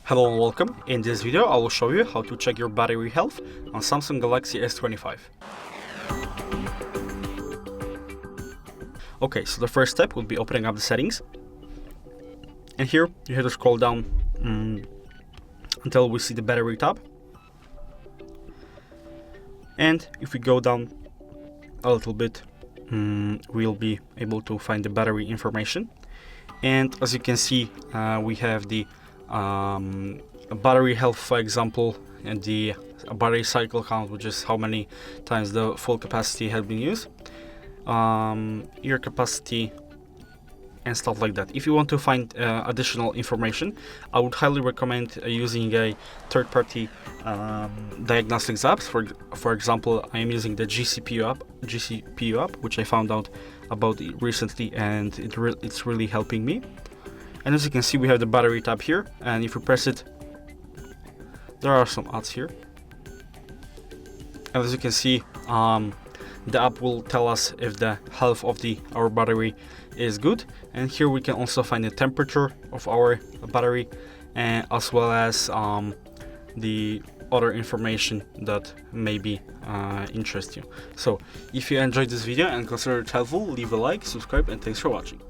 Hello and welcome. In this video I will show you how to check your battery health on Samsung Galaxy S25. Okay, so the first step would be opening up the settings. And here you have to scroll down until we see the battery tab. And if we go down a little bit, we'll be able to find the battery information. And as you can see, we have the battery health, for example, and the battery cycle count, which is how many times the full capacity has been used, air capacity, and stuff like that. If you want to find additional information, I would highly recommend using a third-party diagnostics apps. For example, I am using the GCPU app, which I found out about recently, and it's really helping me. And as you can see, we have the battery tab here, and if you press it, there are some ads here. And as you can see, the app will tell us if the health of our battery is good. And here we can also find the temperature of our battery, and as well as the other information that maybe interest you. So if you enjoyed this video and consider it helpful, leave a like, subscribe, and thanks for watching.